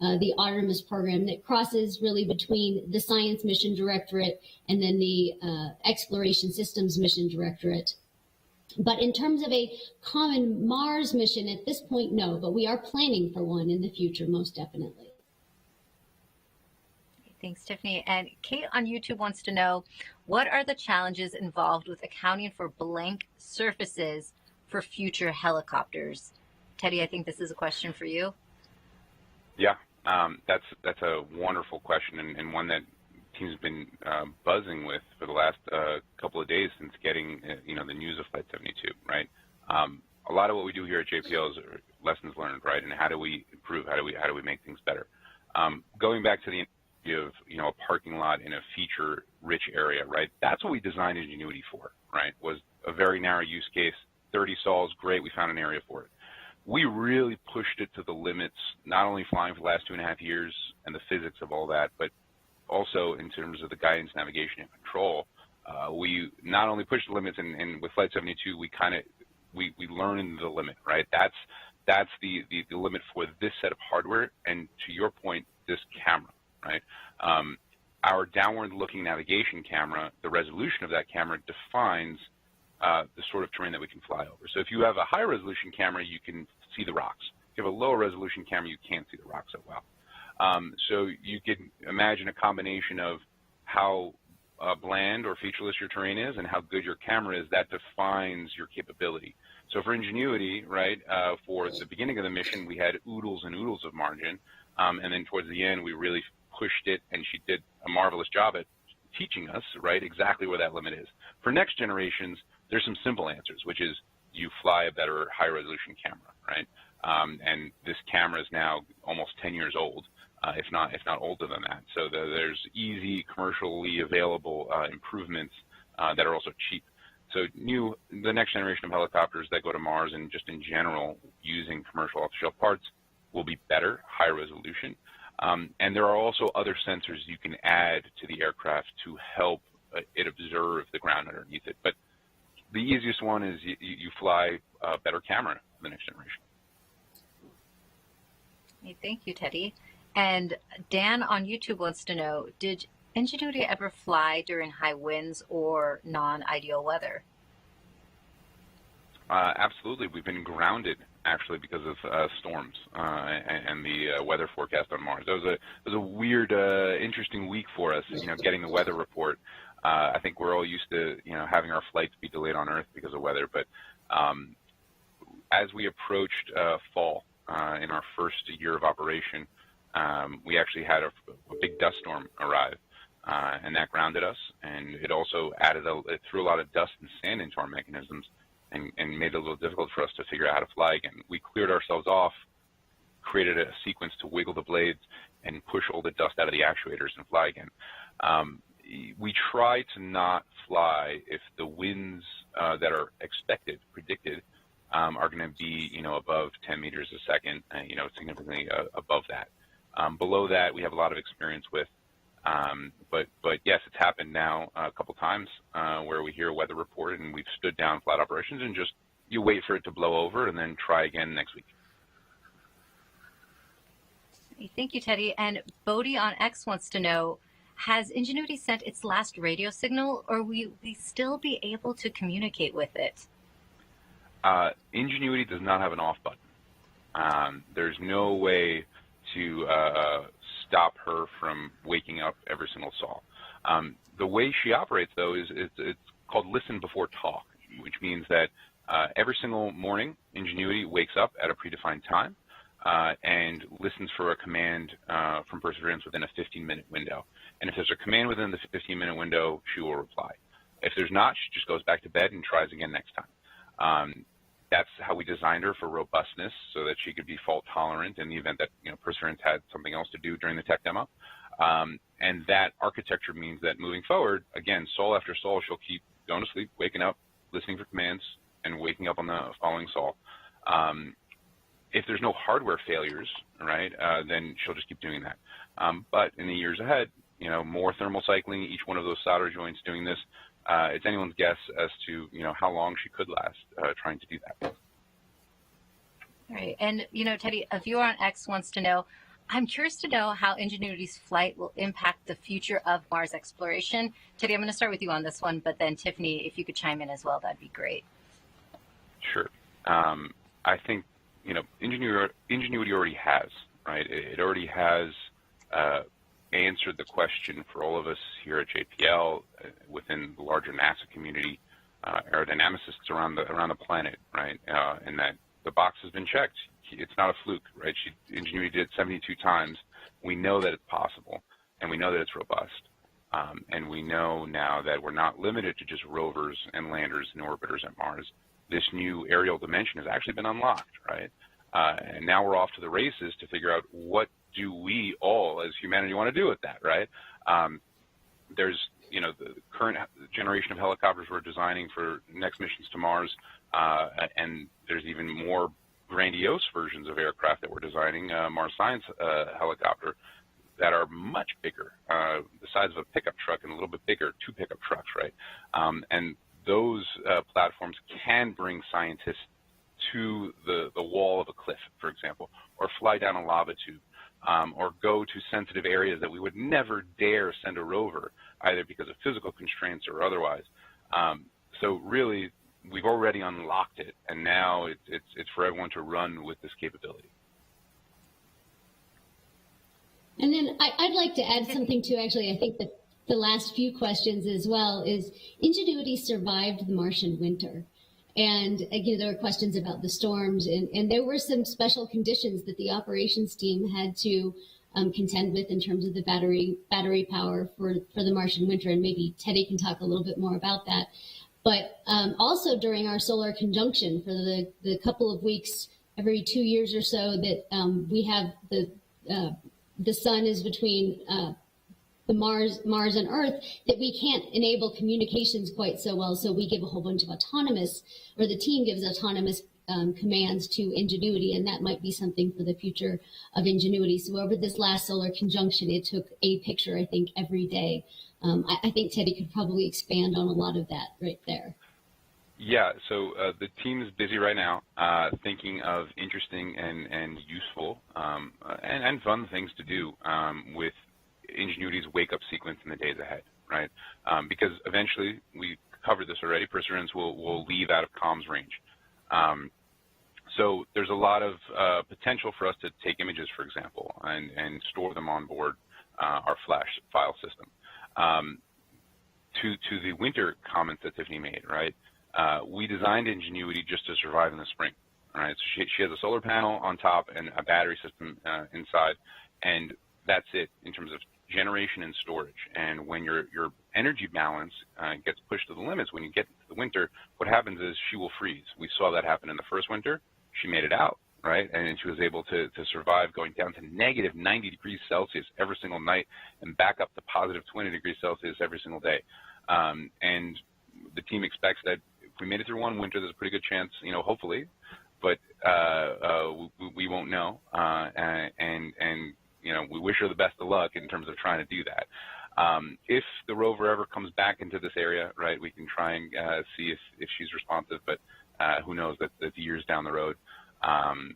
C: the Artemis program, that crosses really between the Science Mission Directorate and then the Exploration Systems Mission Directorate. But in terms of a common Mars mission at this point, no, but we are planning for one in the future, most definitely.
A: Thanks, Tiffany. And Kate on YouTube wants to know, what are the challenges involved with accounting for blank surfaces for future helicopters? Teddy, I think this is a question for you.
D: Yeah, that's a wonderful question, and one that team's been buzzing with for the last couple of days since getting the news of Flight 72, right? A lot of what we do here at JPL is lessons learned, right? And how do we improve? How do we make things better? Going back to the idea of a parking lot in a feature-rich area, right? That's what we designed Ingenuity for, right? Was a very narrow use case, 30 stalls, great. We found an area for it. We really pushed it to the limits, not only flying for the last 2.5 years and the physics of all that, but also in terms of the guidance, navigation, and control. We not only pushed the limits, and with Flight 72, we learned the limit, right? That's the limit for this set of hardware, and to your point, this camera, right? Our downward-looking navigation camera, the resolution of that camera defines the sort of terrain that we can fly over. So if you have a high-resolution camera, you can see the rocks. If you have a lower-resolution camera, you can't see the rocks so well. So you can imagine a combination of how bland or featureless your terrain is and how good your camera is. That defines your capability. So for Ingenuity, right, for the beginning of the mission, we had oodles and oodles of margin, and then towards the end, we really pushed it, and she did a marvelous job at teaching us, right, exactly where that limit is. For next generations, there's some simple answers, which is you fly a better high-resolution camera, right? And this camera is now almost 10 years old, if not older than that. So there's easy, commercially available improvements that are also cheap. So the next generation of helicopters that go to Mars, and just in general using commercial off-the-shelf parts, will be better, high resolution. And there are also other sensors you can add to the aircraft to help it observe the ground underneath it. But the easiest one is you fly a better camera for the next generation.
A: Hey, thank you, Teddy. And Dan on YouTube wants to know, did Ingenuity ever fly during high winds or non-ideal weather?
D: Absolutely. We've been grounded, actually, because of storms and the weather forecast on Mars. It was a weird, interesting week for us, getting the weather report. I think we're all used to, having our flights be delayed on Earth because of weather. But as we approached fall in our first year of operation, we actually had a big dust storm arrive, and that grounded us. And it also it threw a lot of dust and sand into our mechanisms, and made it a little difficult for us to figure out how to fly again. We cleared ourselves off, created a sequence to wiggle the blades and push all the dust out of the actuators and fly again. We try to not fly if the winds that are predicted, are going to be, above 10 meters a second, significantly above that. Below that, we have a lot of experience with. But yes, it's happened now a couple times where we hear a weather report and we've stood down flight operations and just you wait for it to blow over and then try again next week.
A: Thank you, Teddy. And Bodie on X wants to know, has Ingenuity sent its last radio signal, or will we still be able to communicate with it?
D: Ingenuity does not have an off button. There's no way to stop her from waking up every single sol. The way she operates, though, is it's called listen before talk, which means that every single morning, Ingenuity wakes up at a predefined time and listens for a command from Perseverance within a 15-minute window. And if there's a command within the 15-minute window, she will reply. If there's not, she just goes back to bed and tries again next time. That's how we designed her, for robustness, so that she could be fault tolerant in the event that Perseverance had something else to do during the tech demo. And that architecture means that moving forward, again, sol after sol, she'll keep going to sleep, waking up, listening for commands, and waking up on the following sol. If there's no hardware failures, right, then she'll just keep doing that. But in the years ahead, more thermal cycling, each one of those solder joints doing this. It's anyone's guess as to how long she could last trying to do that.
A: All right, and Teddy, a viewer on X wants to know, I'm curious to know how Ingenuity's flight will impact the future of Mars exploration. Teddy, I'm going to start with you on this one, but then Tiffany, if you could chime in as well, that'd be great.
D: Sure. I think Ingenuity already has, right? It already has answered the question for all of us here at JPL, within the larger NASA community, aerodynamicists around the planet, right? And that the box has been checked. It's not a fluke, right? Ingenuity did it 72 times. We know that it's possible, and we know that it's robust. And we know now that we're not limited to just rovers and landers and orbiters at Mars. This new aerial dimension has actually been unlocked, right? And now we're off to the races to figure out what do we all as humanity want to do with that, right? There's, the current generation of helicopters we're designing for next missions to Mars, and there's even more grandiose versions of aircraft that we're designing, Mars Science helicopter, that are much bigger, the size of a pickup truck and a little bit bigger, 2 pickup trucks, right? And those platforms can bring scientists to the wall of a cliff, for example, or fly down a lava tube, or go to sensitive areas that we would never dare send a rover, either because of physical constraints or otherwise. So really, we've already unlocked it, and now it's for everyone to run with this capability.
C: And then I'd like to add something too, actually. I think that the last few questions as well is Ingenuity survived the Martian winter. And again, there were questions about the storms, and there were some special conditions that the operations team had to contend with in terms of the battery power for the Martian winter. And maybe Teddy can talk a little bit more about that. But also during our solar conjunction for the couple of weeks every 2 years or so that we have the sun is between the Mars and Earth, that we can't enable communications quite so well. So we give a whole bunch of autonomous, or the team gives autonomous commands to Ingenuity, and that might be something for the future of Ingenuity. So over this last solar conjunction, it took a picture, I think, every day. I think Teddy could probably expand on a lot of that right there.
D: Yeah, so the team is busy right now thinking of interesting and useful and fun things to do with Ingenuity's wake-up sequence in the days ahead, right? Because eventually, we covered this already, Perseverance will leave out of comms range. So there's a lot of potential for us to take images, for example, and store them on board our flash file system. To the winter comments that Tiffany made, right? We designed Ingenuity just to survive in the spring, all right? So she has a solar panel on top and a battery system inside, and that's it in terms of generation and storage. And when your energy balance gets pushed to the limits, when you get to the winter, what happens is she will freeze. We saw that happen in the first winter. She made it out, right? And she was able to survive going down to negative 90 degrees Celsius every single night and back up to positive 20 degrees Celsius every single day. And the team expects that if we made it through one winter, there's a pretty good chance, hopefully, but we won't know. And we wish her the best of luck in terms of trying to do that. If the rover ever comes back into this area, right, we can try and see if she's responsive, but who knows, that's years down the road. And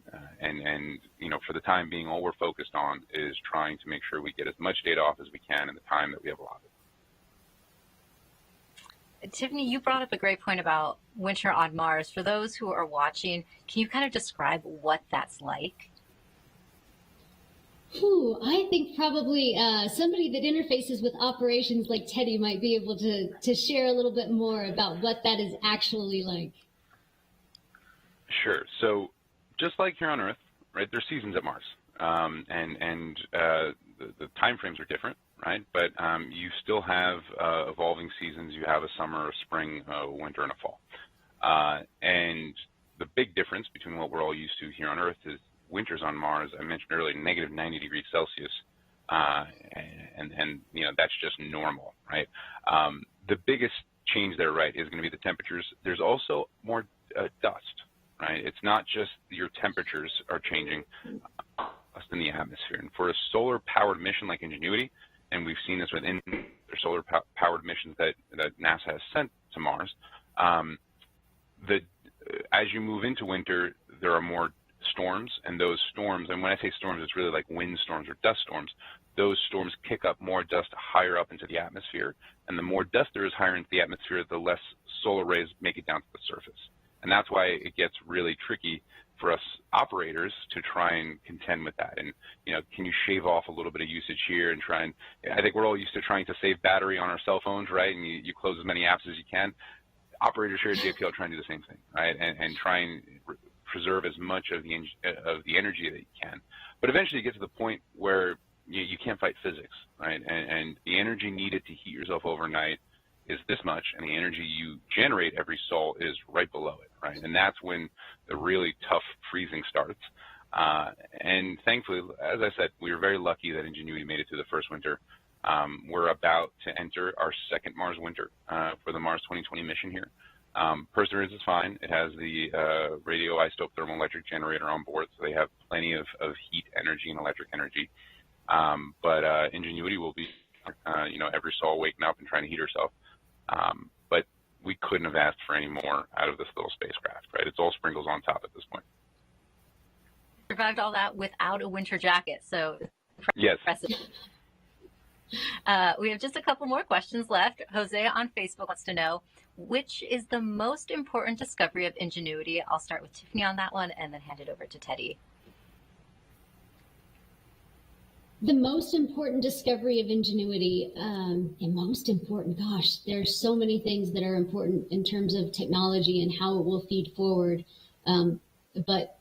D: for the time being, all we're focused on is trying to make sure we get as much data off as we can in the time that we have allotted.
A: Tiffany, you brought up a great point about winter on Mars. For those who are watching, can you kind of describe what that's like?
C: I think probably somebody that interfaces with operations like Teddy might be able to share a little bit more about what that is actually like.
D: Sure. So just like here on Earth, right, there's seasons at Mars, and the time frames are different, right? But you still have evolving seasons. You have a summer, a spring, a winter, and a fall. And the big difference between what we're all used to here on Earth is winters on Mars. I mentioned earlier, negative 90 degrees Celsius, and that's just normal, right? The biggest change there, right, is going to be the temperatures. There's also more dust, right? It's not just your temperatures are changing, dust in the atmosphere. And for a solar-powered mission like Ingenuity, and we've seen this within the solar-powered missions that NASA has sent to Mars, as you move into winter, there are more storms, and those storms, and when I say storms, it's really like wind storms or dust storms. Those storms kick up more dust higher up into the atmosphere, and the more dust there is higher into the atmosphere, the less solar rays make it down to the surface. And that's why it gets really tricky for us operators to try and contend with that. And, can you shave off a little bit of usage here and try and, I think we're all used to trying to save battery on our cell phones, right? And you close as many apps as you can. Operators here at JPL try and do the same thing, right? And try and preserve as much of the energy that you can. But eventually you get to the point where you can't fight physics, right? And the energy needed to heat yourself overnight is this much, and the energy you generate every sol is right below it, right? And that's when the really tough freezing starts. And thankfully, as I said, we were very lucky that Ingenuity made it through the first winter. We're about to enter our second Mars winter for the Mars 2020 mission here. Perseverance is fine. It has the radioisotope thermoelectric generator on board, so they have plenty of heat energy and electric energy. But Ingenuity will be, every sol waking up and trying to heat herself. But we couldn't have asked for any more out of this little spacecraft, right? It's all sprinkles on top at this point.
A: Survived all that without a winter jacket, so
D: yes.
A: Impressive. We have just a couple more questions left. Jose on Facebook wants to know, which is the most important discovery of Ingenuity? I'll start with Tiffany on that one and then hand it over to Teddy.
C: The most important discovery of Ingenuity, and most important, gosh, there's so many things that are important in terms of technology and how it will feed forward. But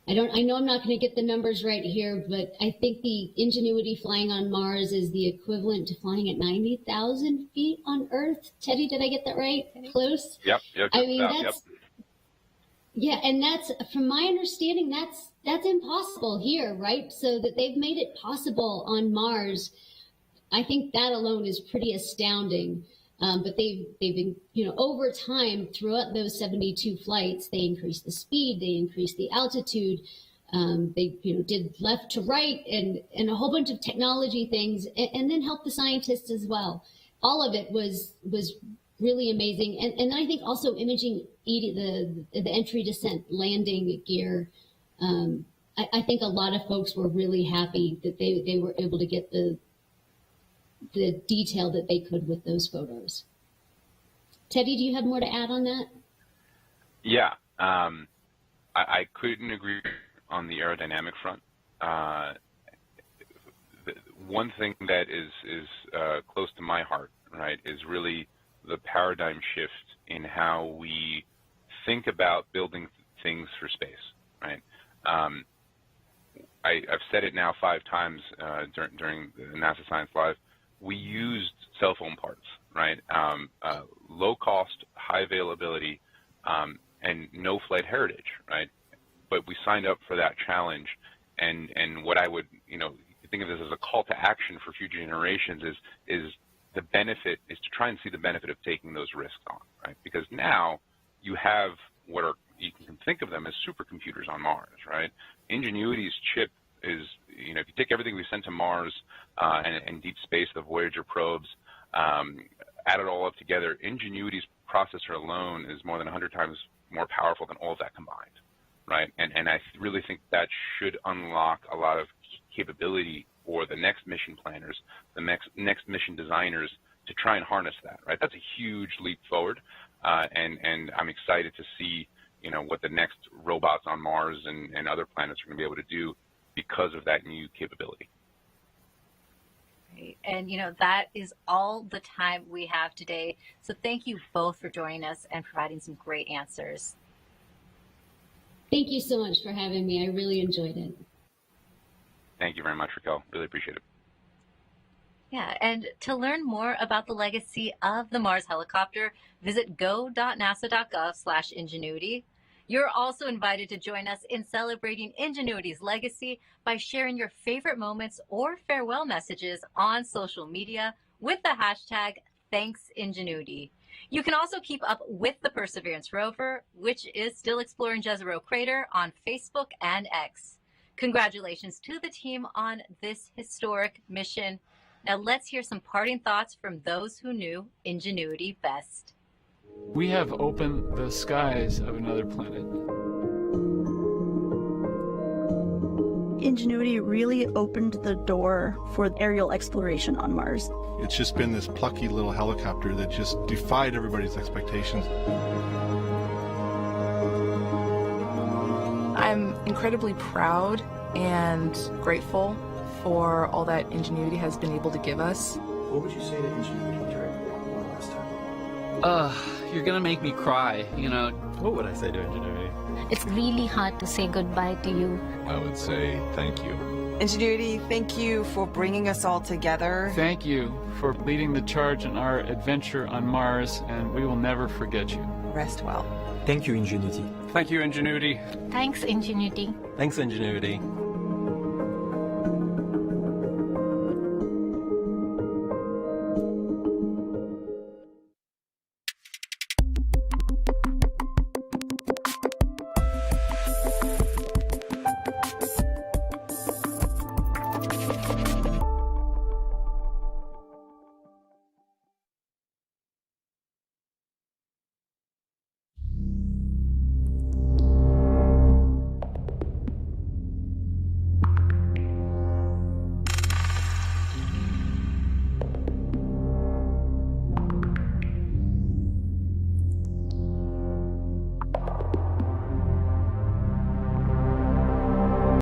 C: I know I'm not going to get the numbers right here, but I think the Ingenuity flying on Mars is the equivalent to flying at 90,000 feet on Earth. Teddy, did I get that right? Close?
D: Yep.
C: I mean, Yeah, and that's, from my understanding, that's impossible here, right? So that they've made it possible on Mars, I think that alone is pretty astounding. But they've been, over time, throughout those 72 flights, they increased the speed, they increased the altitude, they did left to right and a whole bunch of technology things, and then helped the scientists as well. All of it was really amazing. And I think also imaging the entry, descent, landing gear. I think a lot of folks were really happy that they were able to get the detail that they could with those photos. Teddy, do you have more to add on that?
D: Yeah, I couldn't agree on the aerodynamic front. One thing that is close to my heart, right, is really the paradigm shift in how we think about building things for space, right? I've said it now 5 times during the NASA Science Live. We used cell phone parts, right? Low cost, high availability, and no flight heritage, right? But we signed up for that challenge, and what I would, think of this as a call to action for future generations is the benefit is to try and see the benefit of taking those risks on, right? Because now you have you can think of them as supercomputers on Mars, right? Ingenuity's chip is, if you take everything we sent to Mars and deep space, the Voyager probes, add it all up together, Ingenuity's processor alone is more than 100 times more powerful than all of that combined, right? And I really think that should unlock a lot of capability for the next mission planners, the next mission designers to try and harness that, right? That's a huge leap forward, and I'm excited to see, what the next robots on Mars and other planets are going to be able to do because of that new capability.
A: Great. And, that is all the time we have today. So thank you both for joining us and providing some great answers.
C: Thank you so much for having me. I really enjoyed it.
D: Thank you very much, Raquel. Really appreciate it.
A: Yeah, and to learn more about the legacy of the Mars helicopter, visit go.nasa.gov/Ingenuity. You're also invited to join us in celebrating Ingenuity's legacy by sharing your favorite moments or farewell messages on social media with the hashtag #ThanksIngenuity. You can also keep up with the Perseverance rover, which is still exploring Jezero Crater, on Facebook and X. Congratulations to the team on this historic mission. Now let's hear some parting thoughts from those who knew Ingenuity best.
E: We have opened the skies of another planet.
F: Ingenuity really opened the door for aerial exploration on Mars.
G: It's just been this plucky little helicopter that just defied everybody's expectations.
H: I'm incredibly proud and grateful for all that Ingenuity has been able to give us.
I: What would you say to Ingenuity during one last time?
J: You're gonna make me cry,
I: What would I say to Ingenuity?
K: It's really hard to say goodbye to you.
L: I would say thank you.
M: Ingenuity, thank you for bringing us all together.
E: Thank you for leading the charge in our adventure on Mars, and we will never forget you.
M: Rest well.
I: Thank you, Ingenuity.
J: Thank you, Ingenuity.
K: Thanks, Ingenuity.
I: Thanks, Ingenuity.